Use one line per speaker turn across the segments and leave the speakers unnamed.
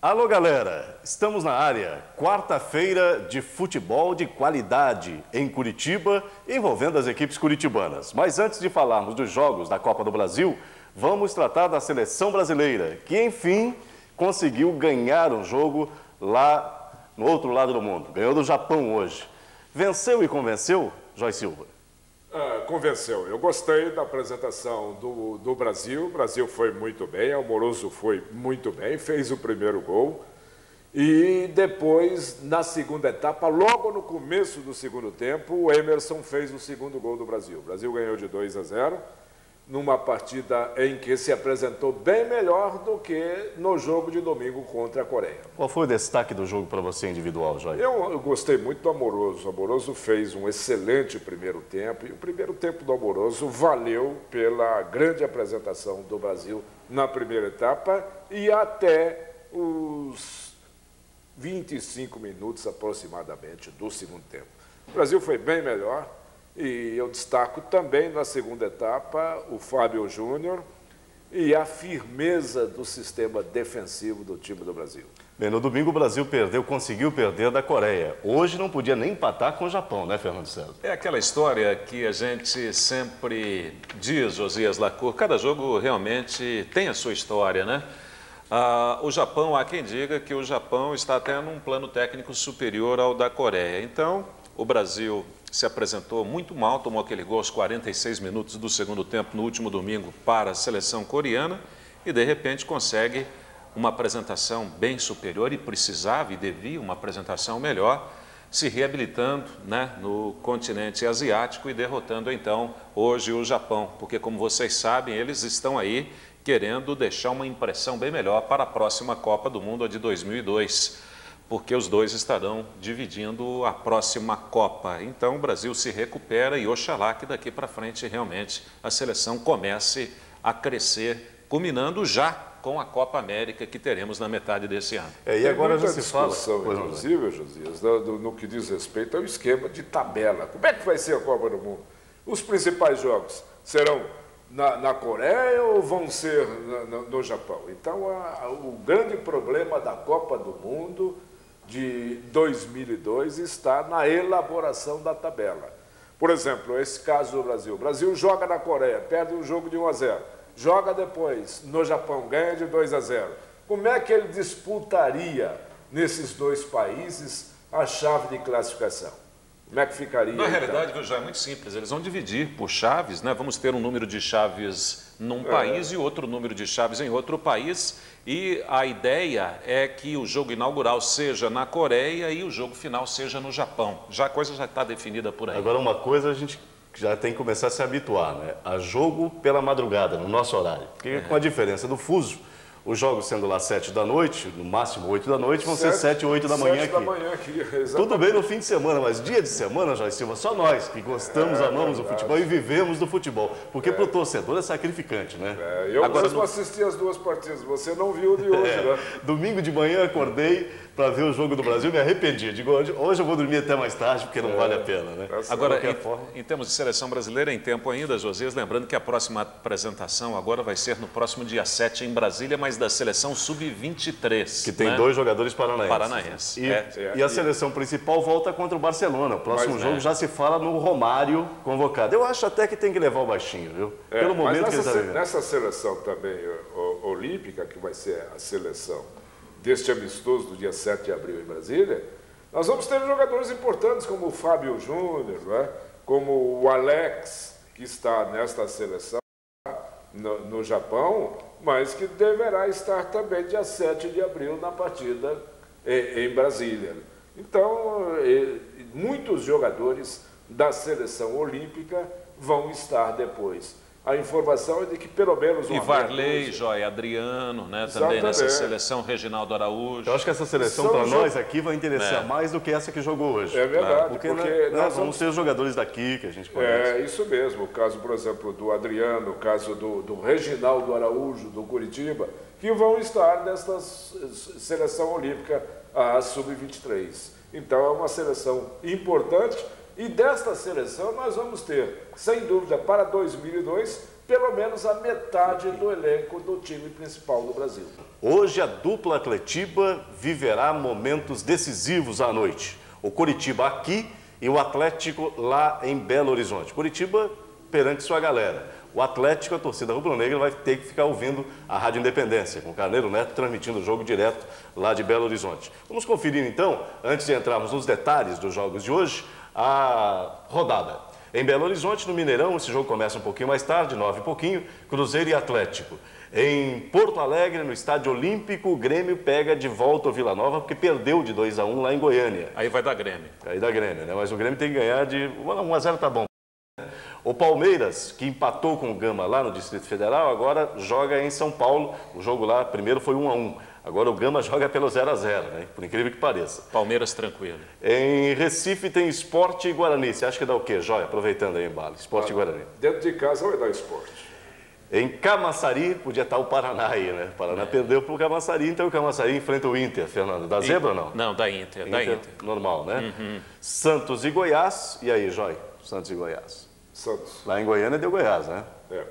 Alô, galera! Estamos na área. Quarta-feira de futebol de qualidade em Curitiba, envolvendo as equipes curitibanas. Mas antes de falarmos dos jogos da Copa do Brasil, vamos tratar da seleção brasileira, que, enfim, conseguiu ganhar um jogo lá no outro lado do mundo. Ganhou do Japão hoje. Venceu e convenceu, Joyce Silva?
Convenceu. Eu gostei da apresentação do Brasil. O Brasil foi muito bem, Amoroso foi muito bem, fez o primeiro gol. E depois, na segunda etapa, logo no começo do segundo tempo, o Emerson fez o segundo gol do Brasil. O Brasil ganhou de 2-0, numa partida em que se apresentou bem melhor do que no jogo de domingo contra a Coreia.
Qual foi o destaque do jogo para você individual, Joyce?
Eu gostei muito do Amoroso. O Amoroso fez um excelente primeiro tempo, e o primeiro tempo do Amoroso valeu pela grande apresentação do Brasil na primeira etapa e até os 25 minutos aproximadamente do segundo tempo. O Brasil foi bem melhor. E eu destaco também na segunda etapa o Fábio Júnior e a firmeza do sistema defensivo do time do Brasil.
Bem, no domingo o Brasil conseguiu perder da Coreia. Hoje não podia nem empatar com o Japão, né, Fernando César?
É aquela história que a gente sempre diz, Josias Lacour, cada jogo realmente tem a sua história, né? O Japão, há quem diga que o Japão está até num plano técnico superior ao da Coreia. Então, o Brasil se apresentou muito mal, tomou aquele gol aos 46 minutos do segundo tempo no último domingo para a seleção coreana e, de repente, consegue uma apresentação bem superior e precisava e devia uma apresentação melhor, se reabilitando, né, no continente asiático e derrotando, então, hoje o Japão. Porque, como vocês sabem, eles estão aí querendo deixar uma impressão bem melhor para a próxima Copa do Mundo, a de 2002. Porque os dois estarão dividindo a próxima Copa. Então o Brasil se recupera e oxalá que daqui para frente realmente a seleção comece a crescer, culminando já com a Copa América que teremos na metade desse ano.
E agora já se fala, inclusive, Josias, no que diz respeito ao esquema de tabela. Como é que vai ser a Copa do Mundo? Os principais jogos serão na Coreia ou vão ser no Japão? Então o grande problema da Copa do Mundo de 2002 está na elaboração da tabela. Por exemplo, esse caso do Brasil. O Brasil joga na Coreia, perde um jogo de 1-0. Joga depois no Japão, ganha de 2-0. Como é que ele disputaria nesses dois países a chave de classificação? Como é que ficaria?
Na realidade, viu, já é muito simples. Eles vão dividir por chaves, né? Vamos ter um número de chaves num país e outro número de chaves em outro país. E a ideia é que o jogo inaugural seja na Coreia e o jogo final seja no Japão. A coisa já está definida por aí.
Agora, uma coisa a gente já tem que começar a se habituar, né? A jogo pela madrugada, no nosso horário. Porque com a diferença do fuso, os jogos sendo lá 7 da noite, no máximo 8 da noite, vão ser 7 ou 8 da manhã aqui.
7 da manhã aqui,
Tudo bem no fim de semana, mas dia de semana, Joyce Silva, só nós que gostamos, amamos o futebol e vivemos do futebol. Porque para o torcedor é sacrificante, né?
Eu mesmo assisti as duas partidas, você não viu de hoje, né?
Domingo de manhã acordei para ver o jogo do Brasil, me arrependi. Digo, hoje eu vou dormir até mais tarde, porque não vale a pena, né?
Agora, em termos de seleção brasileira, em tempo ainda, Josias, lembrando que a próxima apresentação agora vai ser no próximo dia 7 em Brasília, mas da seleção Sub-23.
Que tem dois jogadores
paranaenses.
E a seleção principal volta contra o Barcelona. O próximo jogo já se fala no Romário convocado. Eu acho até que tem que levar o baixinho, viu? Pelo momento que ele está vivendo.
Nessa seleção também olímpica, que vai ser a seleção deste amistoso do dia 7 de abril em Brasília, nós vamos ter jogadores importantes como o Fábio Júnior, né? Como o Alex, que está nesta seleção no Japão, mas que deverá estar também dia 7 de abril na partida em Brasília. Então, muitos jogadores da seleção olímpica vão estar depois. A informação é de que pelo menos
E Varley, Joia, Adriano, né? Também nessa seleção, Reginaldo Araújo.
Eu acho que essa seleção para nós aqui vai interessar mais do que essa que jogou hoje.
É verdade,
porque nós vamos ter os jogadores daqui que a gente conhece.
É isso mesmo, o caso, por exemplo, do Adriano, o caso do Reginaldo Araújo, do Curitiba, que vão estar nesta seleção olímpica, a Sub-23. Então é uma seleção importante. E desta seleção nós vamos ter, sem dúvida, para 2002, pelo menos a metade do elenco do time principal do Brasil.
Hoje a dupla Atletiba viverá momentos decisivos à noite. O Coritiba aqui e o Atlético lá em Belo Horizonte. Coritiba perante sua galera. O Atlético, a torcida rubro-negra, vai ter que ficar ouvindo a Rádio Independência, com o Carneiro Neto transmitindo o jogo direto lá de Belo Horizonte. Vamos conferir então, antes de entrarmos nos detalhes dos jogos de hoje, a rodada. Em Belo Horizonte, no Mineirão, esse jogo começa um pouquinho mais tarde, 9 e pouquinho, Cruzeiro e Atlético. Em Porto Alegre, no Estádio Olímpico, o Grêmio pega de volta o Vila Nova, porque perdeu de 2-1 lá em Goiânia.
Aí vai dar Grêmio.
Aí dá Grêmio, né? Mas o Grêmio tem que ganhar de 1-0, tá bom. O Palmeiras, que empatou com o Gama lá no Distrito Federal, agora joga em São Paulo. O jogo lá primeiro foi 1-1. Agora o Gama joga pelo 0-0, né? Por incrível que pareça.
Palmeiras tranquilo.
Em Recife tem Sport e Guarani. Você acha que dá o quê, Joia? Aproveitando aí o embalo. Sport e Guarani.
Dentro de casa vai dar Sport.
Em Camaçari, podia estar o Paraná aí, né? O Paraná perdeu para o Camaçari, então o Camaçari enfrenta o Inter, Fernando. Da zebra ou não?
Não, da Inter. Da Inter.
Normal, né? Santos e Goiás. E aí, Joia? Santos e Goiás.
Santos.
Lá em Goiânia deu Goiás, né?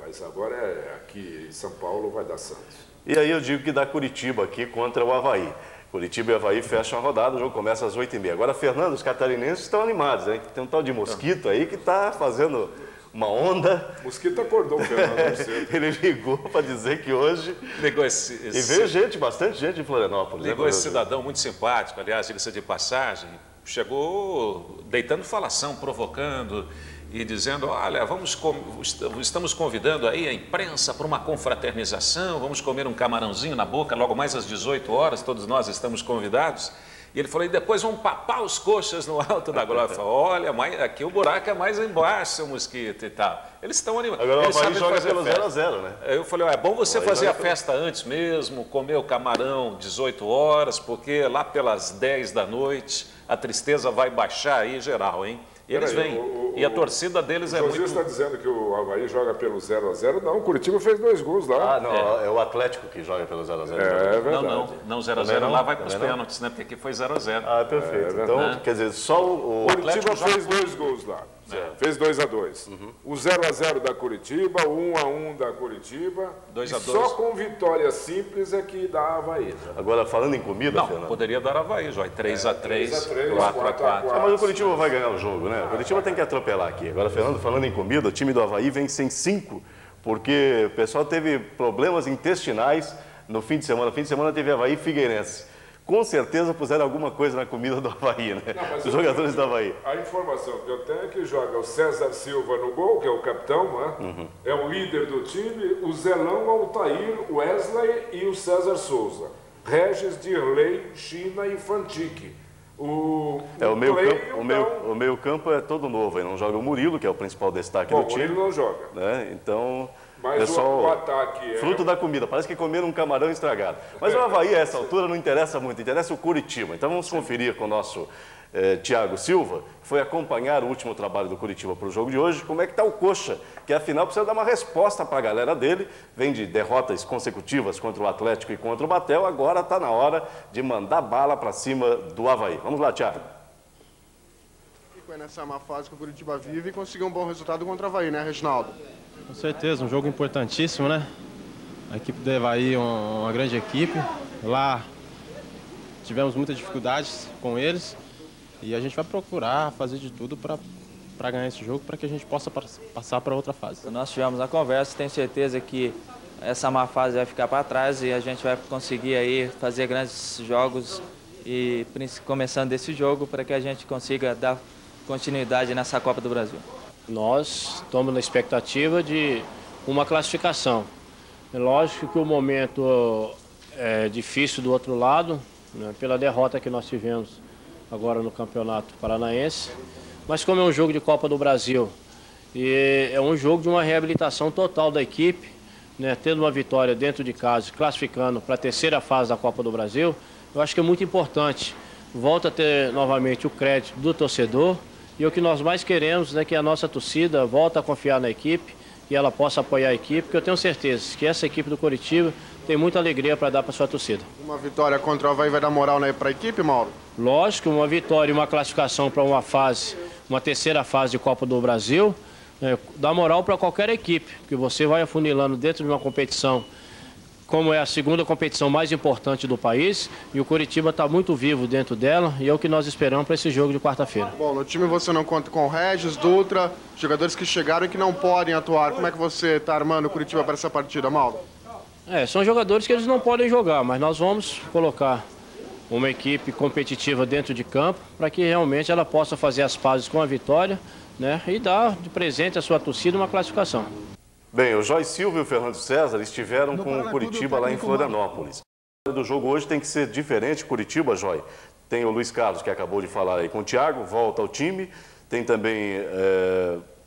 Mas agora aqui em São Paulo vai dar Santos.
E aí eu digo que dá Curitiba aqui contra o Avaí. Curitiba e Avaí fecham a rodada, o jogo começa às 8h30. Agora, Fernando, os catarinenses estão animados, hein? Tem um tal de Mosquito aí que está fazendo uma onda.
Mosquito acordou o Fernando cedo.
Ele ligou para dizer que hoje...
Ligou
E veio gente, bastante gente em Florianópolis.
Ligou esse cidadão muito simpático, aliás, diga-se de passagem, chegou deitando falação, provocando e dizendo, olha, estamos convidando aí a imprensa para uma confraternização, vamos comer um camarãozinho na boca logo mais às 18 horas, todos nós estamos convidados. E ele falou, e depois vão papar os coxas no alto da glória. Olha, aqui o buraco é mais embaixo, seu Mosquito e tal. Eles estão animados.
Agora
eles
o Avaí joga pelo 0-0, né?
Eu falei, é bom você fazer a festa antes mesmo, comer o camarão 18 horas, porque lá pelas 10 da noite a tristeza vai baixar aí geral, hein? E eles vêm. E a torcida deles é muito...
O está dizendo que o Avaí joga pelo 0-0. Não, o Curitiba fez 2 gols lá.
Ah, não, é o Atlético que joga pelo 0-0.
É verdade.
Não, 0-0 lá vai para os pênaltis, né? Porque aqui foi 0-0.
Ah, perfeito. Então, quer dizer, só o...
O Curitiba fez 2 gols lá. Fez 2-2. O 0-0 da Curitiba, o 1-1 da Curitiba.
2-2.
Só com vitória simples é que dá Avaí.
Agora, falando em comida,
não,
Fernando...
poderia dar Avaí, Joy. 3-3, 4-4.
Mas o Curitiba vai ganhar o jogo, né? O Curitiba tem que atropelar aqui. Agora, Fernando, falando em comida, o time do Avaí vem sem 5, porque o pessoal teve problemas intestinais no fim de semana. No fim de semana teve Avaí e Figueirense. Com certeza puseram alguma coisa na comida do Avaí, né? Os jogadores do Avaí.
A informação que eu tenho é que joga o César Silva no gol, que é o capitão, né? É o líder do time, o Zelão, Altair, Wesley e o César Souza. Regis, Dirley, China e Fantique. O
meio-campo é todo novo, aí não joga o Murilo, que é o principal destaque do time.
O Murilo não joga.
Né? Então,
mas
pessoal,
o ataque é...
fruto da comida, parece que comeram um camarão estragado. Mas o Avaí, a essa altura, não interessa muito, interessa o Curitiba. Então vamos conferir com o nosso Thiago Silva, que foi acompanhar o último trabalho do Curitiba para o jogo de hoje, como é que está o Coxa, que afinal precisa dar uma resposta para a galera dele, vem de derrotas consecutivas contra o Atlético e contra o Batel, agora está na hora de mandar bala para cima do Avaí. Vamos lá, Thiago.
Nessa má fase que o Curitiba vive e conseguir um bom resultado contra o Avaí, né, Reginaldo?
Com certeza, um jogo importantíssimo, né? A equipe do Avaí é uma grande equipe. Lá tivemos muitas dificuldades com eles e a gente vai procurar fazer de tudo para ganhar esse jogo, para que a gente possa passar para outra fase.
Nós tivemos a conversa, tenho certeza que essa má fase vai ficar para trás e a gente vai conseguir aí fazer grandes jogos e começando desse jogo para que a gente consiga dar continuidade nessa Copa do Brasil.
Nós estamos na expectativa de uma classificação. É lógico que o momento é difícil do outro lado, né, pela derrota que nós tivemos agora no Campeonato Paranaense, mas como é um jogo de Copa do Brasil e é um jogo de uma reabilitação total da equipe, né, tendo uma vitória dentro de casa, classificando para a terceira fase da Copa do Brasil, eu acho que é muito importante. Volta a ter novamente o crédito do torcedor. E o que nós mais queremos é que a nossa torcida volte a confiar na equipe, que ela possa apoiar a equipe, porque eu tenho certeza que essa equipe do Curitiba tem muita alegria para dar para sua torcida.
Uma vitória contra o Avaí vai dar moral para a equipe, Mauro?
Lógico, uma vitória e uma classificação para uma terceira fase de Copa do Brasil, dá moral para qualquer equipe, que você vai afunilando dentro de uma competição, como é a segunda competição mais importante do país, e o Curitiba está muito vivo dentro dela, e é o que nós esperamos para esse jogo de quarta-feira.
Bom, no time você não conta com o Regis, Dutra, jogadores que chegaram e que não podem atuar. Como é que você está armando o Curitiba para essa partida, Mauro?
São jogadores que eles não podem jogar, mas nós vamos colocar uma equipe competitiva dentro de campo para que realmente ela possa fazer as pazes com a vitória, né, e dar de presente à sua torcida uma classificação.
Bem, o Joy Silva e o Fernando César estiveram com o Curitiba lá em Florianópolis. O do jogo hoje tem que ser diferente. Curitiba, Joy, tem o Luiz Carlos, que acabou de falar aí com o Thiago, volta ao time. Tem também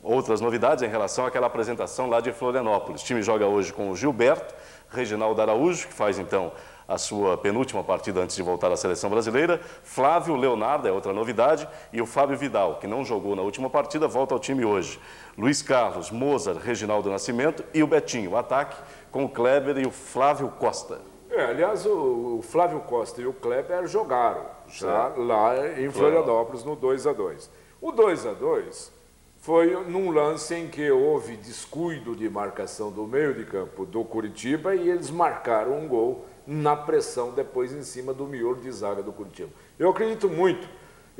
outras novidades em relação àquela apresentação lá de Florianópolis. O time joga hoje com o Gilberto, Reginaldo Araújo, que faz então a sua penúltima partida antes de voltar à seleção brasileira. Flávio Leonardo é outra novidade, e o Fábio Vidal, que não jogou na última partida, volta ao time hoje. Luiz Carlos, Mozart, Reginaldo Nascimento e o Betinho, o ataque com o Kleber e o Flávio Costa.
Aliás, o Flávio Costa e o Kleber jogaram já lá em Florianópolis no 2-2. O 2-2 foi num lance em que houve descuido de marcação do meio de campo do Curitiba e eles marcaram um gol na pressão depois em cima do miolo de zaga do Curitiba. Eu acredito muito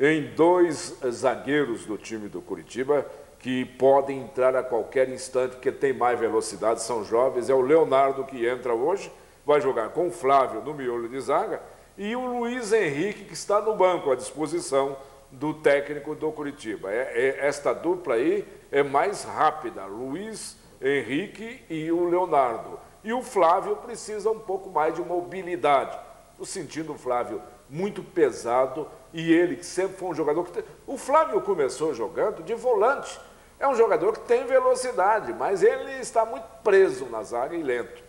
em dois zagueiros do time do Curitiba que podem entrar a qualquer instante porque tem mais velocidade, são jovens. É o Leonardo que entra hoje, vai jogar com o Flávio no miolo de zaga, e o Luiz Henrique que está no banco à disposição do técnico do Curitiba. Esta dupla aí é mais rápida, Luiz Henrique e o Leonardo. E o Flávio precisa um pouco mais de mobilidade. Estou sentindo o Flávio muito pesado, e ele que sempre foi um jogador que... O Flávio começou jogando de volante. É um jogador que tem velocidade, mas ele está muito preso na zaga e lento.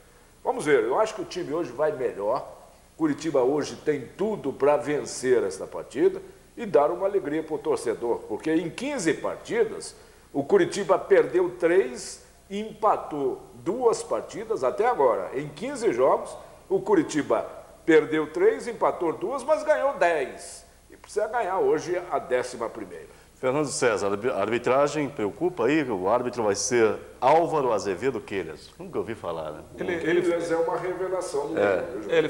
Vamos ver, eu acho que o time hoje vai melhor. Curitiba hoje tem tudo para vencer esta partida e dar uma alegria para o torcedor, porque em 15 partidas, o Curitiba perdeu 3 e empatou 2 partidas até agora. Em 15 jogos, o Curitiba perdeu 3, empatou 2, mas ganhou 10. E precisa ganhar hoje a 11ª.
Fernando César, a arbitragem preocupa aí? O árbitro vai ser Álvaro Azevedo Queiras. Nunca ouvi falar, né?
Ele é uma revelação.
Ele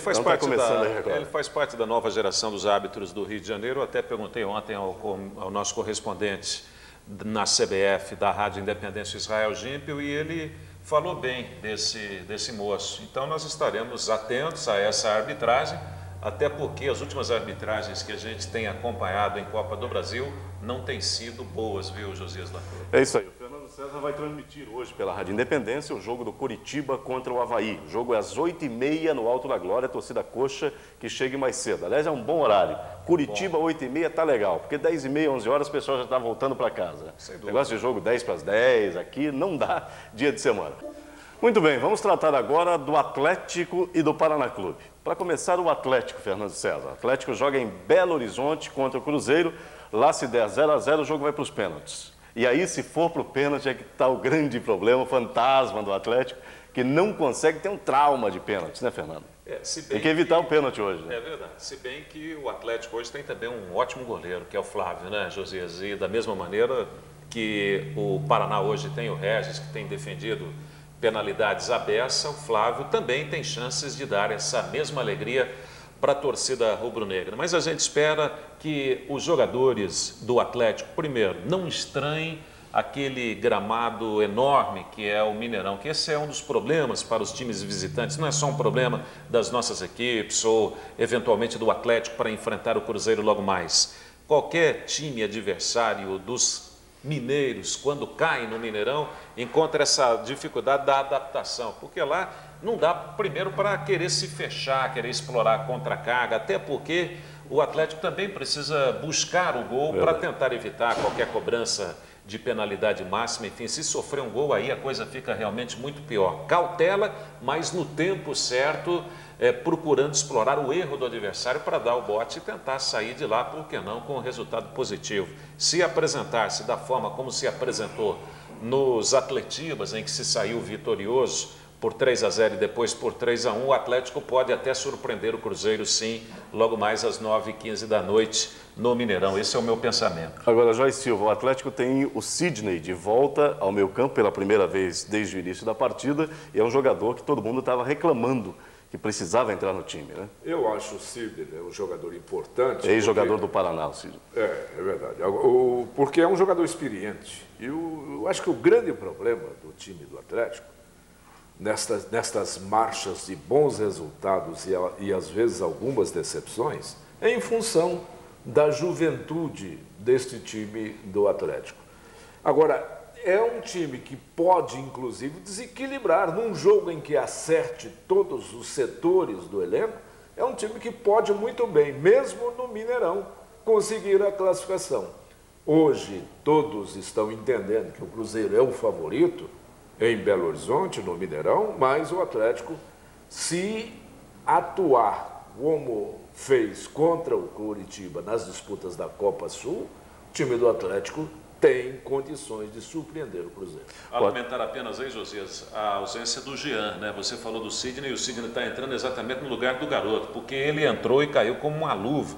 faz parte da nova geração dos árbitros do Rio de Janeiro. Eu até perguntei ontem ao nosso correspondente na CBF da Rádio Independência, Israel Gimpel, e ele falou bem desse moço. Então nós estaremos atentos a essa arbitragem, até porque as últimas arbitragens que a gente tem acompanhado em Copa do Brasil não têm sido boas, viu, Josias da Cruz?
É isso aí. O Fernando César vai transmitir hoje pela Rádio Independência o jogo do Curitiba contra o Avaí. O jogo é às 8h30 no Alto da Glória, a torcida coxa que chegue mais cedo. Aliás, é um bom horário. Curitiba, 8h30, tá legal, porque 10h30, 11 horas, o pessoal já está voltando para casa. Negócio de jogo 10 para as 10, aqui não dá dia de semana. Muito bem, vamos tratar agora do Atlético e do Paraná Clube. Para começar, o Atlético, Fernando César. O Atlético joga em Belo Horizonte contra o Cruzeiro. Lá, se der 0-0, o jogo vai para os pênaltis. E aí, se for para o pênalti, é que está o grande problema, o fantasma do Atlético, que não consegue ter um trauma de pênaltis, né, Fernando? Tem que evitar o pênalti hoje. Né?
É verdade. Se bem que o Atlético hoje tem também um ótimo goleiro, que é o Flávio, né, Josias? E da mesma maneira que o Paraná hoje tem o Regis, que tem defendido penalidades à beça, o Flávio também tem chances de dar essa mesma alegria para a torcida rubro-negra. Mas a gente espera que os jogadores do Atlético, primeiro, não estranhem aquele gramado enorme que é o Mineirão, que esse é um dos problemas para os times visitantes, não é só um problema das nossas equipes ou eventualmente do Atlético para enfrentar o Cruzeiro logo mais. Qualquer time adversário dos mineiros, quando caem no Mineirão, encontra essa dificuldade da adaptação, porque lá não dá, primeiro, para querer se fechar, querer explorar a contra-carga, até porque o Atlético também precisa buscar o gol para tentar evitar qualquer cobrança de penalidade máxima. Enfim, se sofrer um gol, aí a coisa fica realmente muito pior. Cautela, mas no tempo certo, procurando explorar o erro do adversário para dar o bote e tentar sair de lá, por que não, com um resultado positivo. Se apresentar-se da forma como se apresentou nos Atletibas, em que se saiu vitorioso por 3-0 e depois por 3-1, o Atlético pode até surpreender o Cruzeiro, sim, logo mais às 9h15 da noite no Mineirão. Esse é o meu pensamento.
Agora, Joyce Silva, o Atlético tem o Sidney de volta ao meio campo pela primeira vez desde o início da partida e é um jogador que todo mundo estava reclamando que precisava entrar no time, né?
Eu acho o Sidney um jogador importante.
Ex-jogador do Paraná, o Sidney.
É verdade. Porque é um jogador experiente. E eu acho que o grande problema do time do Atlético, nestas marchas de bons resultados e às vezes algumas decepções, é em função da juventude deste time do Atlético. Agora, é um time que pode, inclusive, desequilibrar num jogo em que acerte todos os setores do elenco. É um time que pode muito bem, mesmo no Mineirão, conseguir a classificação. Hoje, todos estão entendendo que o Cruzeiro é o favorito em Belo Horizonte, no Mineirão, mas o Atlético, se atuar como fez contra o Coritiba nas disputas da Copa Sul, o time do Atlético tem condições de surpreender o Cruzeiro.
Lamentar apenas aí, Josias, a ausência do Jean, né? Você falou do Sidney e o Sidney está entrando exatamente no lugar do garoto, porque ele entrou e caiu como uma luva,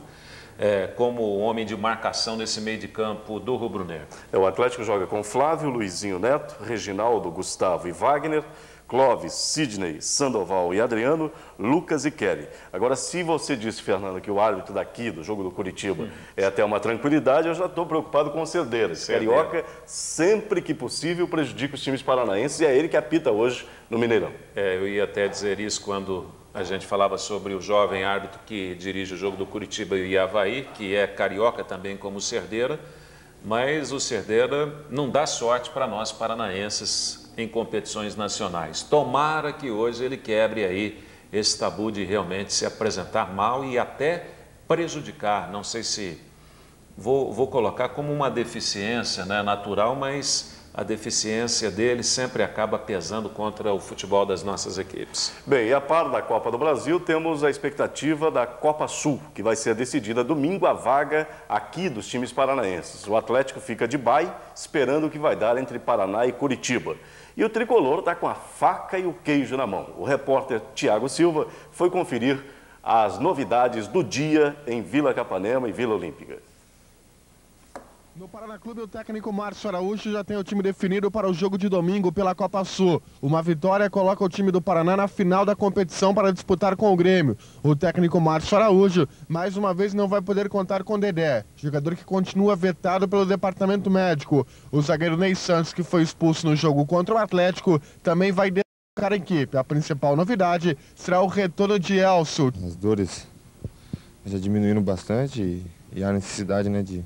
como homem de marcação nesse meio de campo do rubro-negro.
O Atlético joga com Flávio, Luizinho Neto, Reginaldo, Gustavo e Wagner, Clóvis, Sidney, Sandoval e Adriano, Lucas e Kelly. Agora, se você disse, Fernando, que o árbitro daqui, do jogo do Curitiba, é até uma tranquilidade, eu já estou preocupado com o Cerdeira. Carioca, sempre que possível, prejudica os times paranaenses e é ele que apita hoje no Mineirão.
Eu ia até dizer isso quando a gente falava sobre o jovem árbitro que dirige o jogo do Curitiba e Avaí, que é carioca também como o Cerdeira, mas o Cerdeira não dá sorte para nós paranaenses em competições nacionais. Tomara que hoje ele quebre aí esse tabu de realmente se apresentar mal e até prejudicar, não sei se vou colocar como uma deficiência, né, natural, mas a deficiência dele sempre acaba pesando contra o futebol das nossas equipes.
Bem, e a par da Copa do Brasil, temos a expectativa da Copa Sul, que vai ser decidida domingo, a vaga aqui dos times paranaenses. O Atlético fica de bye, esperando o que vai dar entre Paraná e Curitiba. E o tricolor está com a faca e o queijo na mão. O repórter Tiago Silva foi conferir as novidades do dia em Vila Capanema e Vila Olímpica.
No Paraná Clube, o técnico Márcio Araújo já tem o time definido para o jogo de domingo pela Copa Sul. Uma vitória coloca o time do Paraná na final da competição para disputar com o Grêmio. O técnico Márcio Araújo, mais uma vez, não vai poder contar com Dedé, jogador que continua vetado pelo departamento médico. O zagueiro Ney Santos, que foi expulso no jogo contra o Atlético, também vai deslocar a equipe. A principal novidade será o retorno de Elcio.
As dores já diminuíram bastante e há necessidade, né, de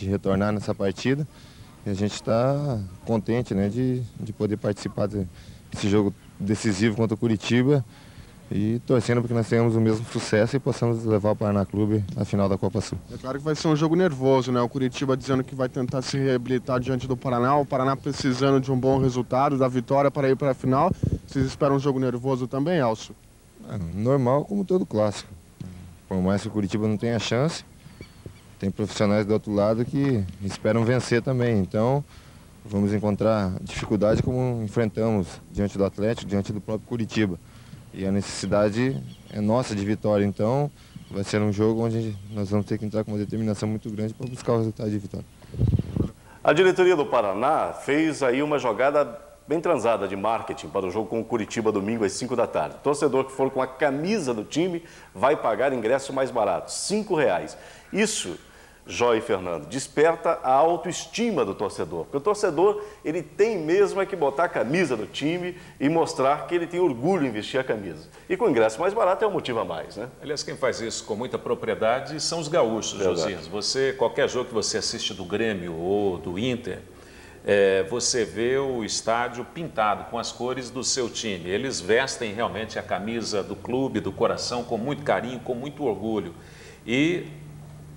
retornar nessa partida. E a gente está contente, né, de poder participar desse jogo decisivo contra o Curitiba e torcendo para que nós tenhamos o mesmo sucesso e possamos levar o Paraná Clube à final da Copa Sul.
É claro que vai ser um jogo nervoso, né? O Curitiba dizendo que vai tentar se reabilitar diante do Paraná, o Paraná precisando de um bom resultado, da vitória para ir para a final. Vocês esperam um jogo nervoso também, Elcio?
Normal, como todo clássico. Por mais que o Curitiba não tenha chance, tem profissionais do outro lado que esperam vencer também. Então, vamos encontrar dificuldade como enfrentamos diante do Atlético, diante do próprio Curitiba. E a necessidade é nossa de vitória. Então, vai ser um jogo onde nós vamos ter que entrar com uma determinação muito grande para buscar o resultado de vitória.
A diretoria do Paraná fez aí uma jogada bem transada de marketing para o jogo com o Curitiba domingo às 5 da tarde. O torcedor que for com a camisa do time vai pagar ingresso mais barato, R$ 5,00. Isso, Jó e Fernando, desperta a autoestima do torcedor. Porque o torcedor, ele tem mesmo que botar a camisa do time e mostrar que ele tem orgulho em vestir a camisa. E com ingresso mais barato é um motivo a mais, né?
Aliás, quem faz isso com muita propriedade são os gaúchos, Josias. Qualquer jogo que você assiste do Grêmio ou do Inter, você vê o estádio pintado com as cores do seu time. Eles vestem realmente a camisa do clube, do coração, com muito carinho, com muito orgulho. E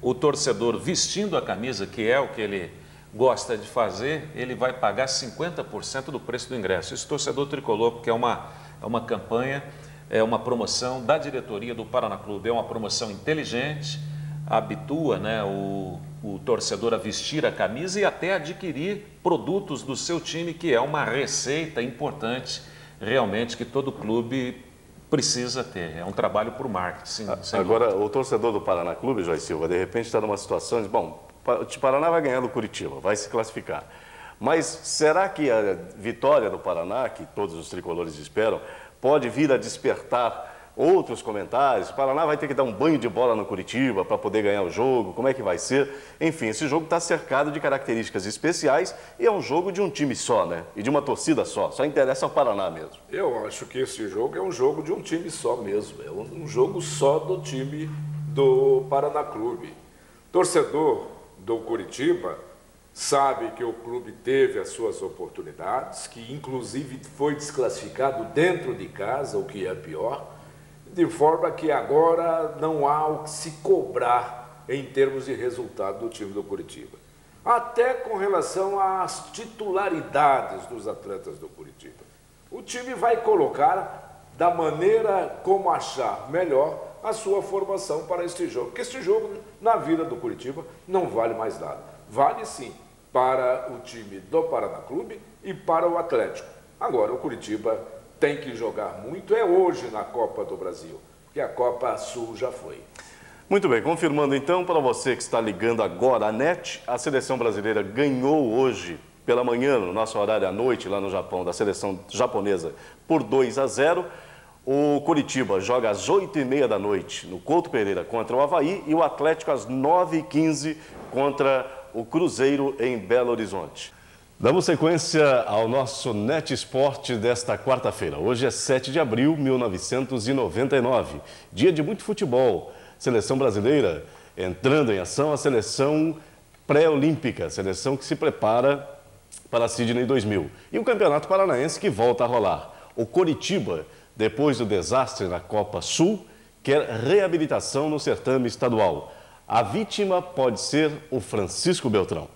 o torcedor vestindo a camisa, que é o que ele gosta de fazer, ele vai pagar 50% do preço do ingresso. Esse torcedor tricolor, porque é uma campanha, é uma promoção da diretoria do Paraná Clube, é uma promoção inteligente, habitua, né, o torcedor a vestir a camisa e até adquirir produtos do seu time, que é uma receita importante realmente que todo clube precisa ter. É um trabalho por marketing.
Agora, o torcedor do Paraná Clube, Joy Silva, de repente está numa situação de, bom, o Paraná vai ganhar do Curitiba, vai se classificar. Mas será que a vitória do Paraná, que todos os tricolores esperam, pode vir a despertar outros comentários? O Paraná vai ter que dar um banho de bola no Curitiba para poder ganhar o jogo, como é que vai ser? Enfim, esse jogo está cercado de características especiais e é um jogo de um time só, né? E de uma torcida só interessa ao Paraná mesmo.
Eu acho que esse jogo é um jogo de um time só mesmo, é um jogo só do time do Paraná Clube. Torcedor do Curitiba sabe que o clube teve as suas oportunidades, que inclusive foi desclassificado dentro de casa, o que é pior, de forma que agora não há o que se cobrar em termos de resultado do time do Curitiba. Até com relação às titularidades dos atletas do Curitiba. O time vai colocar da maneira como achar melhor a sua formação para este jogo. Porque este jogo, na vida do Curitiba, não vale mais nada. Vale sim para o time do Paraná Clube e para o Atlético. Agora, o Curitiba tem que jogar muito, é hoje na Copa do Brasil, porque a Copa Sul já foi.
Muito bem, confirmando então para você que está ligando agora a NET, a seleção brasileira ganhou hoje pela manhã, no nosso horário à noite, lá no Japão, da seleção japonesa, por 2-0. O Curitiba joga às 8h30 da noite no Couto Pereira contra o Avaí e o Atlético às 9h15 contra o Cruzeiro em Belo Horizonte. Damos sequência ao nosso NET Esporte desta quarta-feira. Hoje é 7 de abril de 1999, dia de muito futebol. Seleção brasileira entrando em ação, a seleção pré-olímpica, seleção que se prepara para a Sydney 2000. E o Campeonato Paranaense que volta a rolar. O Coritiba, depois do desastre na Copa Sul, quer reabilitação no certame estadual. A vítima pode ser o Francisco Beltrão.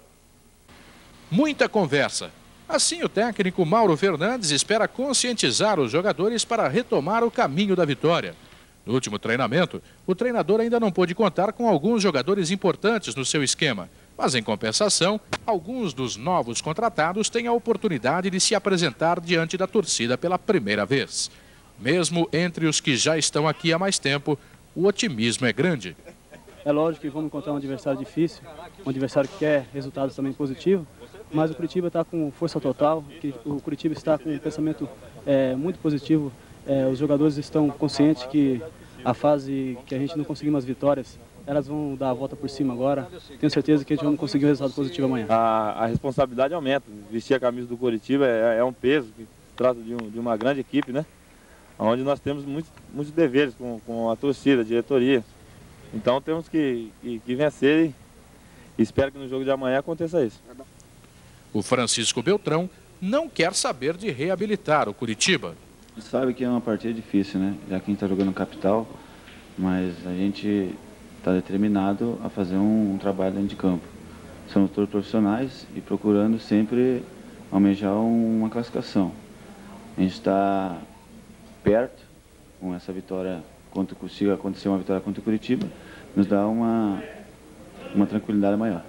Muita conversa. Assim, o técnico Mauro Fernandes espera conscientizar os jogadores para retomar o caminho da vitória. No último treinamento, o treinador ainda não pôde contar com alguns jogadores importantes no seu esquema. Mas, em compensação, alguns dos novos contratados têm a oportunidade de se apresentar diante da torcida pela primeira vez. Mesmo entre os que já estão aqui há mais tempo, o otimismo é grande.
É lógico que vamos encontrar um adversário difícil, um adversário que quer resultados também positivos, mas o Curitiba está com força total, o Curitiba está com um pensamento muito positivo. Os jogadores estão conscientes que a fase que a gente não conseguiu as vitórias, elas vão dar a volta por cima agora. Tenho certeza que a gente vai conseguir um resultado positivo amanhã.
A responsabilidade aumenta. Vestir a camisa do Curitiba é um peso, que trata de uma grande equipe, né? Onde nós temos muitos deveres com a torcida, a diretoria. Então temos que vencer e espero que no jogo de amanhã aconteça isso.
O Francisco Beltrão não quer saber de reabilitar o Curitiba.
A gente sabe que é uma partida difícil, né? Já que a gente está jogando capital, mas a gente está determinado a fazer um trabalho dentro de campo. Somos todos profissionais e procurando sempre almejar uma classificação. A gente está perto com essa vitória, quando consiga acontecer uma vitória contra o Curitiba, nos dá uma tranquilidade maior.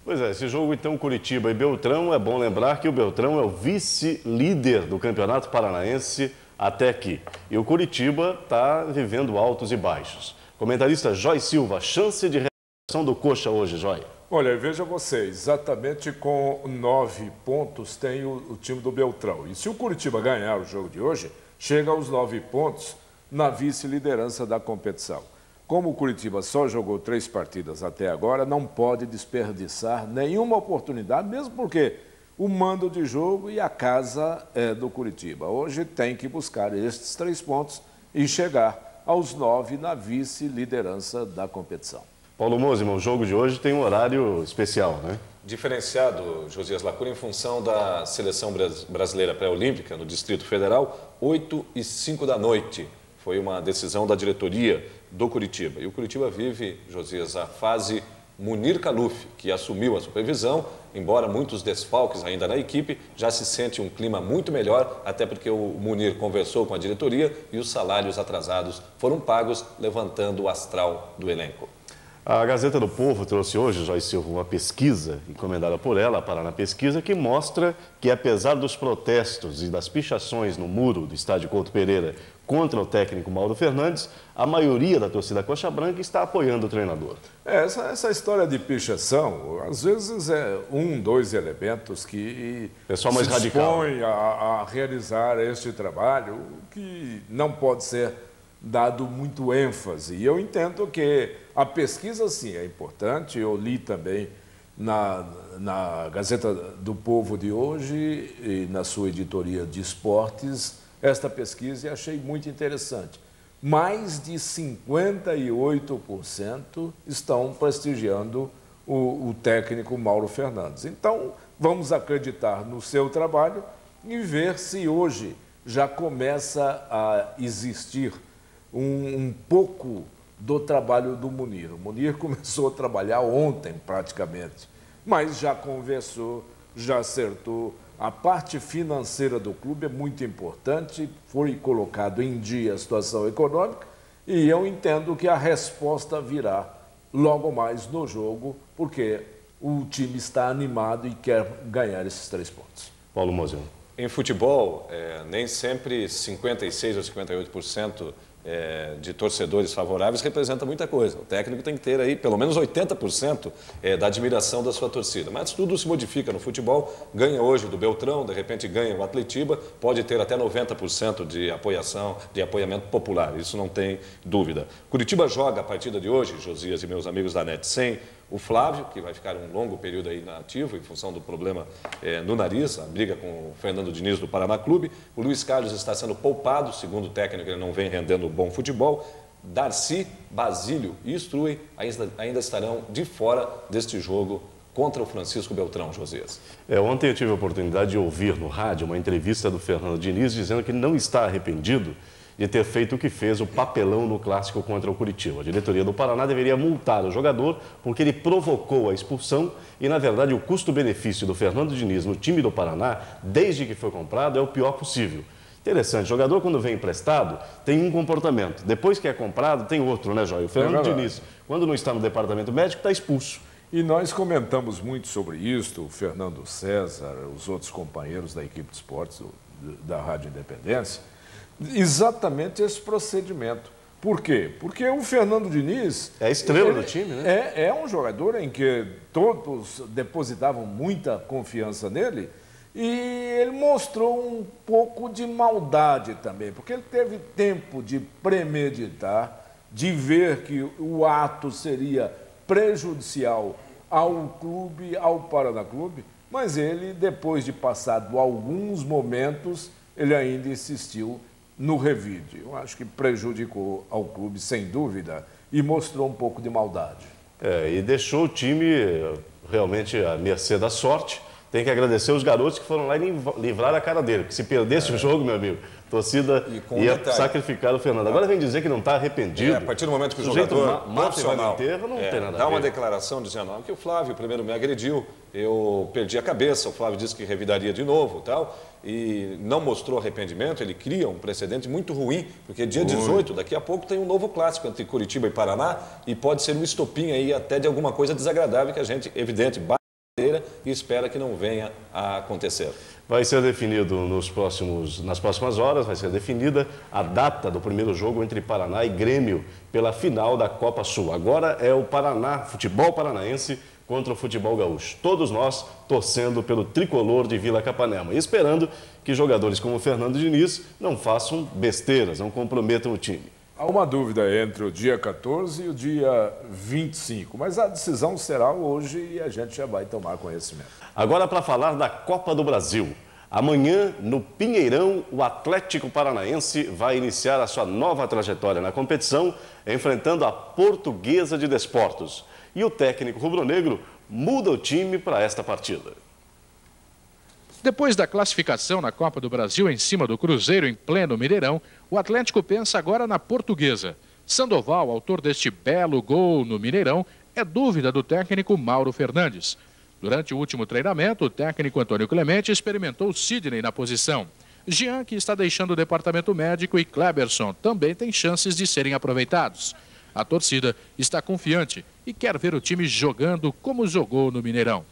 Pois é, esse jogo então Curitiba e Beltrão, é bom lembrar que o Beltrão é o vice-líder do Campeonato Paranaense até aqui. E o Curitiba está vivendo altos e baixos. Comentarista Joy Silva, chance de reação do Coxa hoje, Joy?
Olha, veja você, exatamente com 9 pontos tem o time do Beltrão. E se o Curitiba ganhar o jogo de hoje, chega aos 9 pontos na vice-liderança da competição. Como o Curitiba só jogou 3 partidas até agora, não pode desperdiçar nenhuma oportunidade, mesmo porque o mando de jogo e a casa é do Curitiba. Hoje tem que buscar estes 3 pontos e chegar aos 9 na vice-liderança da competição.
Paulo Mosima, o jogo de hoje tem um horário especial, né?
Diferenciado, Josias Lacuna, em função da seleção brasileira pré-olímpica no Distrito Federal, 8h05 da noite. Foi uma decisão da diretoria do Curitiba. E o Curitiba vive, Josias, a fase Munir Khaluf, que assumiu a supervisão, embora muitos desfalques ainda na equipe, já se sente um clima muito melhor, até porque o Munir conversou com a diretoria e os salários atrasados foram pagos, levantando o astral do elenco.
A Gazeta do Povo trouxe hoje, Joyce Silva, uma pesquisa encomendada por ela, a Paraná Pesquisa, que mostra que, apesar dos protestos e das pichações no muro do estádio Couto Pereira contra o técnico Mauro Fernandes, a maioria da torcida Coxa Branca está apoiando o treinador.
Essa história de pichação, às vezes é 1, 2 elementos que
pessoal mais
se dispõe a realizar este trabalho, que não pode ser dado muito ênfase. E eu entendo que a pesquisa, sim, é importante. Eu li também na Gazeta do Povo de hoje e na sua editoria de esportes esta pesquisa e achei muito interessante. Mais de 58% estão prestigiando o técnico Mauro Fernandes. Então, vamos acreditar no seu trabalho e ver se hoje já começa a existir um pouco do trabalho do Munir. O Munir começou a trabalhar ontem, praticamente, mas já conversou, já acertou. A parte financeira do clube é muito importante, foi colocado em dia a situação econômica e eu entendo que a resposta virá logo mais no jogo, porque o time está animado e quer ganhar esses 3 pontos.
Paulo Mosel.
Em futebol, nem sempre 56% ou 58% de torcedores favoráveis representa muita coisa. O técnico tem que ter aí pelo menos 80% da admiração da sua torcida. Mas tudo se modifica no futebol. Ganha hoje do Beltrão, de repente ganha o Atletiba, pode ter até 90% de apoiamento popular. Isso não tem dúvida. Curitiba joga a partida de hoje, Josias e meus amigos da NET, sem o Flávio, que vai ficar um longo período aí inativo em função do problema no nariz, a briga com o Fernando Diniz do Paraná Clube. O Luiz Carlos está sendo poupado, segundo o técnico, ele não vem rendendo bom futebol. Darcy, Basílio e Struy ainda estarão de fora deste jogo contra o Francisco Beltrão, Josias.
Ontem eu tive a oportunidade de ouvir no rádio uma entrevista do Fernando Diniz dizendo que não está arrependido de ter feito o que fez, o papelão no clássico contra o Curitiba. A diretoria do Paraná deveria multar o jogador porque ele provocou a expulsão e, na verdade, o custo-benefício do Fernando Diniz no time do Paraná, desde que foi comprado, é o pior possível. Interessante, o jogador quando vem emprestado tem um comportamento, depois que é comprado tem outro, né, Jóia? O Fernando Diniz, quando não está no departamento médico, está expulso.
E nós comentamos muito sobre isso, o Fernando César, os outros companheiros da equipe de esportes da Rádio Independência, exatamente esse procedimento. Por quê? Porque o Fernando Diniz...
é a estrela do time, né?
É um jogador em que todos depositavam muita confiança nele e ele mostrou um pouco de maldade também, porque ele teve tempo de premeditar, de ver que o ato seria prejudicial ao clube, ao Paraná Clube, mas ele, depois de passado alguns momentos, ele ainda insistiu no revide. Eu acho que prejudicou ao clube, sem dúvida, e mostrou um pouco de maldade.
E deixou o time realmente à mercê da sorte. Tem que agradecer os garotos que foram lá e livrar a cara dele, porque se perdesse o jogo, meu amigo, a torcida ia sacrificar o Fernando. Agora vem dizer que não está arrependido.
A partir do momento que o jogador profissional
não tem nada
dá uma declaração dizendo que o Flávio primeiro me agrediu, eu perdi a cabeça, o Flávio disse que revidaria de novo e não mostrou arrependimento, ele cria um precedente muito ruim, porque dia 18, daqui a pouco tem um novo clássico entre Curitiba e Paraná e pode ser um estopim aí até de alguma coisa desagradável que a gente, evidente, e espera que não venha a acontecer.
Vai ser definido nas próximas horas, vai ser definida a data do primeiro jogo entre Paraná e Grêmio pela final da Copa Sul. Agora é o Paraná, futebol paranaense contra o futebol gaúcho. Todos nós torcendo pelo tricolor de Vila Capanema e esperando que jogadores como o Fernando Diniz não façam besteiras, não comprometam o time.
Há uma dúvida entre o dia 14 e o dia 25, mas a decisão será hoje e a gente já vai tomar conhecimento.
Agora para falar da Copa do Brasil. Amanhã, no Pinheirão, o Atlético Paranaense vai iniciar a sua nova trajetória na competição, enfrentando a Portuguesa de Desportos. E o técnico rubro-negro muda o time para esta partida.
Depois da classificação na Copa do Brasil em cima do Cruzeiro em pleno Mineirão, o Atlético pensa agora na Portuguesa. Sandoval, autor deste belo gol no Mineirão, é dúvida do técnico Mauro Fernandes. Durante o último treinamento, o técnico Antônio Clemente experimentou Sidney na posição. Jean, que está deixando o departamento médico, e Kleberson também têm chances de serem aproveitados. A torcida está confiante e quer ver o time jogando como jogou no Mineirão.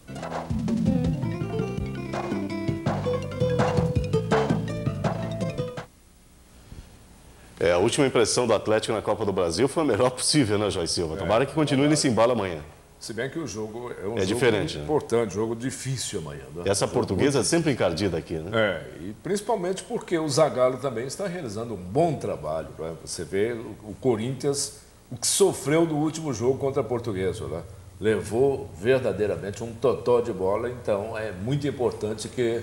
A última impressão do Atlético na Copa do Brasil foi a melhor possível, né, Joy Silva? Tomara que continue nesse embalo amanhã.
Se bem que o jogo é um jogo
diferente,
importante, jogo difícil amanhã. Né?
Essa portuguesa é sempre encardida aqui, né?
E principalmente porque o Zagallo também está realizando um bom trabalho. Né? Você vê o Corinthians, o que sofreu no último jogo contra a Portuguesa, né? Levou verdadeiramente um totó de bola, então é muito importante que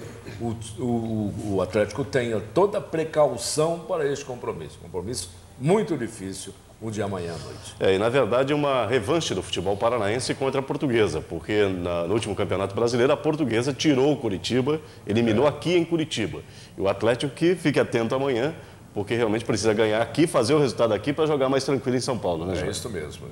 o Atlético tenha toda a precaução para este compromisso. Compromisso muito difícil, o de amanhã à noite.
E na verdade é uma revanche do futebol paranaense contra a Portuguesa, porque no último Campeonato Brasileiro a Portuguesa tirou o Curitiba, eliminou aqui em Curitiba. E o Atlético que fique atento amanhã, porque realmente precisa ganhar aqui, fazer o resultado aqui para jogar mais tranquilo em São Paulo, né, Jorge?
É isso mesmo.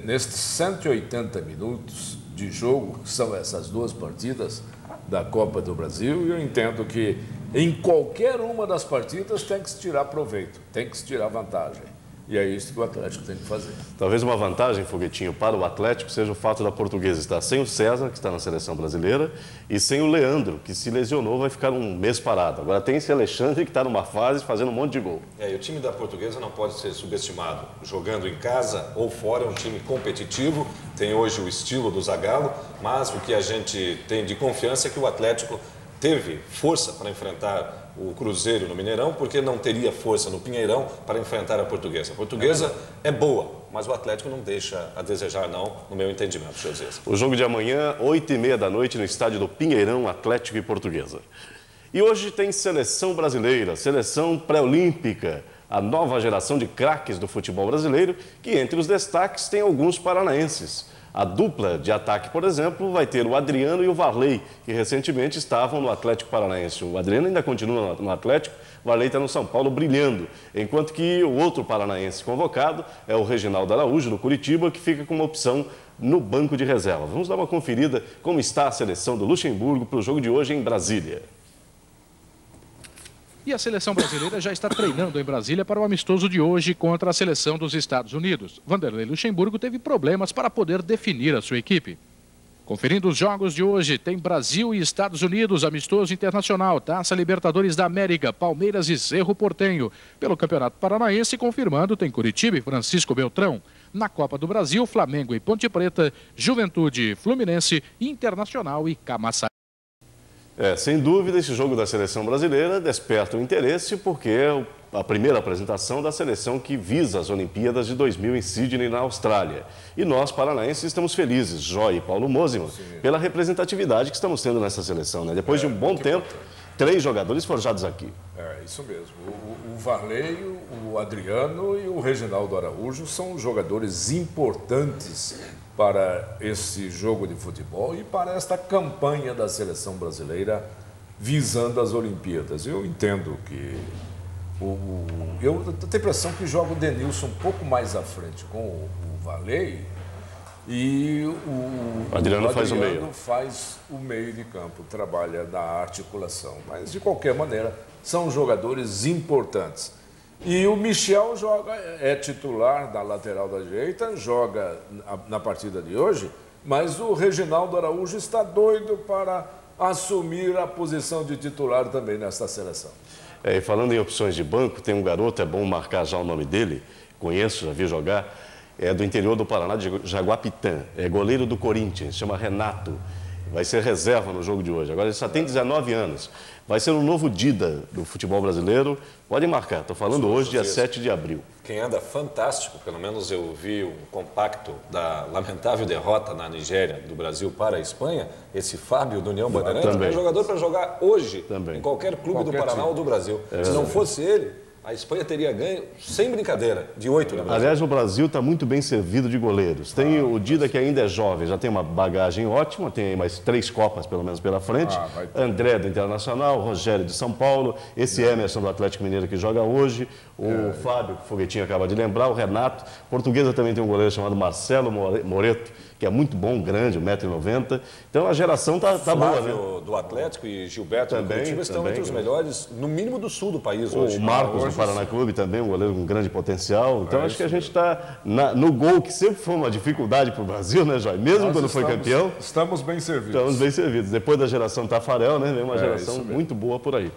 Nestes 180 minutos de jogo, que são essas duas partidas da Copa do Brasil, eu entendo que em qualquer uma das partidas tem que se tirar proveito, tem que se tirar vantagem. E é isso que o Atlético tem que fazer.
Talvez uma vantagem, Foguetinho, para o Atlético seja o fato da Portuguesa estar sem o César, que está na seleção brasileira, e sem o Leandro, que se lesionou, vai ficar um mês parado. Agora tem esse Alexandre, que está numa fase fazendo um monte de gol.
E o time da Portuguesa não pode ser subestimado. Jogando em casa ou fora, é um time competitivo, tem hoje o estilo do Zagallo, mas o que a gente tem de confiança é que o Atlético teve força para enfrentar o Cruzeiro no Mineirão, porque não teria força no Pinheirão para enfrentar a Portuguesa. A Portuguesa é boa, mas o Atlético não deixa a desejar, não, no meu entendimento, Josias.
O jogo de amanhã, 8h30 da noite, no estádio do Pinheirão, Atlético e Portuguesa. E hoje tem seleção brasileira, seleção pré-olímpica, a nova geração de craques do futebol brasileiro, que entre os destaques tem alguns paranaenses. A dupla de ataque, por exemplo, vai ter o Adriano e o Varley, que recentemente estavam no Atlético Paranaense. O Adriano ainda continua no Atlético, o Varley está no São Paulo brilhando. Enquanto que o outro paranaense convocado é o Reginaldo Araújo, do Curitiba, que fica com uma opção no banco de reserva. Vamos dar uma conferida como está a seleção do Luxemburgo para o jogo de hoje em Brasília.
E a seleção brasileira já está treinando em Brasília para o amistoso de hoje contra a seleção dos Estados Unidos. Vanderlei Luxemburgo teve problemas para poder definir a sua equipe. Conferindo os jogos de hoje, tem Brasil e Estados Unidos, amistoso internacional, Taça Libertadores da América, Palmeiras e Cerro Porteño. Pelo Campeonato Paranaense, confirmando, tem Curitiba e Francisco Beltrão. Na Copa do Brasil, Flamengo e Ponte Preta, Juventude, Fluminense, Internacional e Camaçari.
Sem dúvida, esse jogo da seleção brasileira desperta o interesse porque é a primeira apresentação da seleção que visa as Olimpíadas de 2000 em Sydney, na Austrália. E nós, paranaenses, estamos felizes, Joy e Paulo Mosimo, pela representatividade que estamos tendo nessa seleção, né? Depois de um bom tempo, 3 jogadores forjados aqui.
É, isso mesmo. O Varley, o Adriano e o Reginaldo Araújo são jogadores importantes para esse jogo de futebol e para esta campanha da seleção brasileira visando as Olimpíadas. Eu entendo que eu tenho a impressão que joga o Denilson um pouco mais à frente com o Varley e o Adriano faz o meio de campo, trabalha na articulação. Mas, de qualquer maneira, são jogadores importantes. E o Michel é titular da lateral da direita, joga na partida de hoje, mas o Reginaldo Araújo está doido para assumir a posição de titular também nesta seleção.
E falando em opções de banco, tem um garoto, é bom marcar já o nome dele, conheço, já vi jogar, é do interior do Paraná, de Jaguapitã, é goleiro do Corinthians, chama Renato, vai ser reserva no jogo de hoje. Agora ele só tem 19 anos, vai ser o novo Dida do futebol brasileiro, pode marcar, estou falando hoje, dia 7 de abril.
Quem anda fantástico, pelo menos eu vi um compacto da lamentável derrota na Nigéria do Brasil para a Espanha, esse Fábio do União Bandeirantes, é um jogador para jogar hoje em qualquer clube do Paraná ou do Brasil. Se não fosse ele, a Espanha teria ganho, sem brincadeira, de 8 no Brasil.
Aliás, o Brasil está muito bem servido de goleiros. Tem o Dida, que ainda é jovem, já tem uma bagagem ótima, tem mais 3 Copas, pelo menos, pela frente. André, do Internacional, Rogério, de São Paulo, esse Emerson, do Atlético Mineiro, que joga hoje, o Fábio, que o Foguetinho acaba de lembrar, o Renato. Portuguesa também tem um goleiro chamado Marcelo Moreto, que que é muito bom, grande, 1,90 m. Então a geração tá boa, né?
Do Atlético e Gilberto
também,
do Curitiba estão entre os melhores, no mínimo do sul do país hoje.
O Marcos do Paraná Clube também, um goleiro com grande potencial. Então acho que a gente está no gol, que sempre foi uma dificuldade para o Brasil, né, Joy? Mesmo quando foi campeão.
Estamos bem servidos.
Estamos bem servidos. Depois da geração Tafarel, né, vem uma geração muito boa por aí.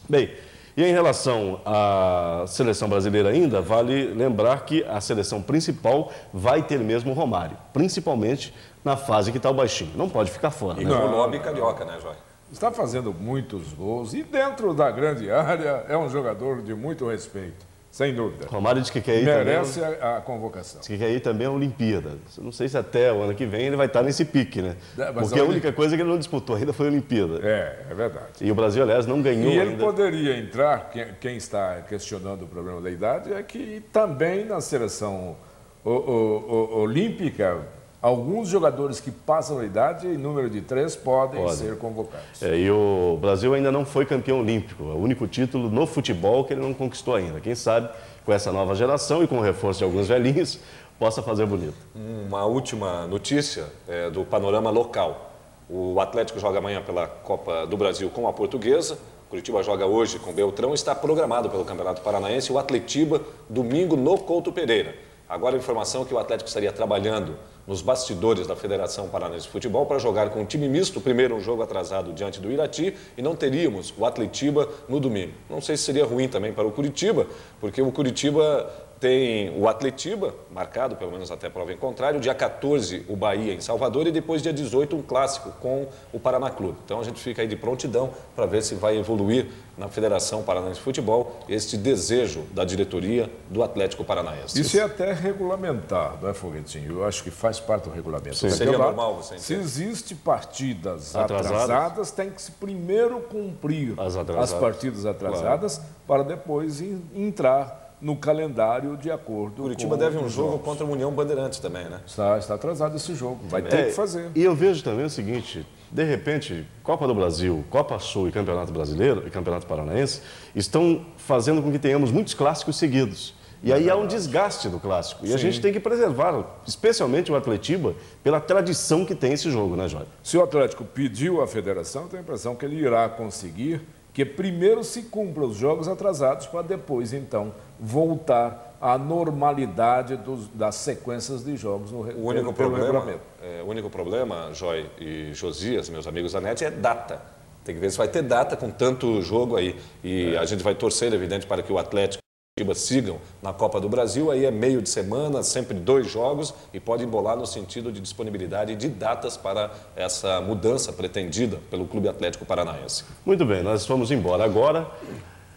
Bem, e em relação à seleção brasileira ainda, vale lembrar que a seleção principal vai ter mesmo o Romário, principalmente na fase que está o baixinho. Não pode ficar fora.
E com o nome carioca, né, Joy?
Está fazendo muitos gols e dentro da grande área é um jogador de muito respeito, sem dúvida.
Romário diz que quer ir
merece
também,
a convocação.
Diz que quer ir também à Olimpíada. Não sei se até o ano que vem ele vai estar nesse pique, né? Porque a única coisa que ele não disputou ainda foi a Olimpíada.
É verdade.
E o Brasil, aliás, não ganhou ainda.
E ele poderia entrar, quem está questionando o problema da idade, é que também na seleção olímpica, alguns jogadores que passam a idade, em número de 3, podem ser convocados.
E o Brasil ainda não foi campeão olímpico. É o único título no futebol que ele não conquistou ainda. Quem sabe, com essa nova geração e com o reforço de alguns velhinhos, possa fazer bonito.
Uma última notícia do panorama local. O Atlético joga amanhã pela Copa do Brasil com a Portuguesa. O Curitiba joga hoje com o Beltrão. Está programado pelo Campeonato Paranaense o Atletiba domingo no Couto Pereira. Agora a informação é que o Atlético estaria trabalhando nos bastidores da Federação Paranaense de Futebol para jogar com um time misto, primeiro um jogo atrasado diante do Irati, e não teríamos o Atletiba no domingo. Não sei se seria ruim também para o Curitiba, porque o Curitiba tem o Atletiba, marcado pelo menos até prova em contrário, dia 14 o Bahia em Salvador e depois dia 18 um clássico com o Paraná Clube. Então a gente fica aí de prontidão para ver se vai evoluir na Federação Paranaense de Futebol este desejo da diretoria do Atlético Paranaense.
Isso é até regulamentado, não é, Foguetinho? Eu acho que faz parte do regulamento.
Seria normal você entender?
Se existe partidas atrasadas, tem que se primeiro cumprir as partidas atrasadas para depois entrar no calendário de acordo com...
Curitiba deve um jogo contra a União Bandeirantes também, né?
Está atrasado esse jogo, vai ter que fazer.
E eu vejo também o seguinte, de repente, Copa do Brasil, Copa Sul e Campeonato Brasileiro e Campeonato Paranaense estão fazendo com que tenhamos muitos clássicos seguidos. E aí há um desgaste do clássico. E a gente tem que preservar, especialmente o Atletiba, pela tradição que tem esse jogo, né, Jorge?
Se o Atlético pediu à federação, tenho a impressão que ele irá conseguir que primeiro se cumpra os jogos atrasados para depois, então, voltar à normalidade das sequências de jogos no regulamento.
O único problema, Joy e Josias, meus amigos da NET, é data. Tem que ver se vai ter data com tanto jogo aí. E a gente vai torcer, evidente, para que o Atlético e o Curitiba sigam na Copa do Brasil. Aí é meio de semana, sempre 2 jogos e pode embolar no sentido de disponibilidade de datas para essa mudança pretendida pelo Clube Atlético Paranaense.
Muito bem, nós vamos embora agora,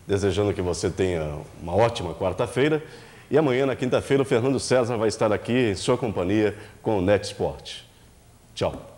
desejando que você tenha uma ótima quarta-feira. E amanhã, na quinta-feira, o Fernando César vai estar aqui em sua companhia com o NET Sport. Tchau.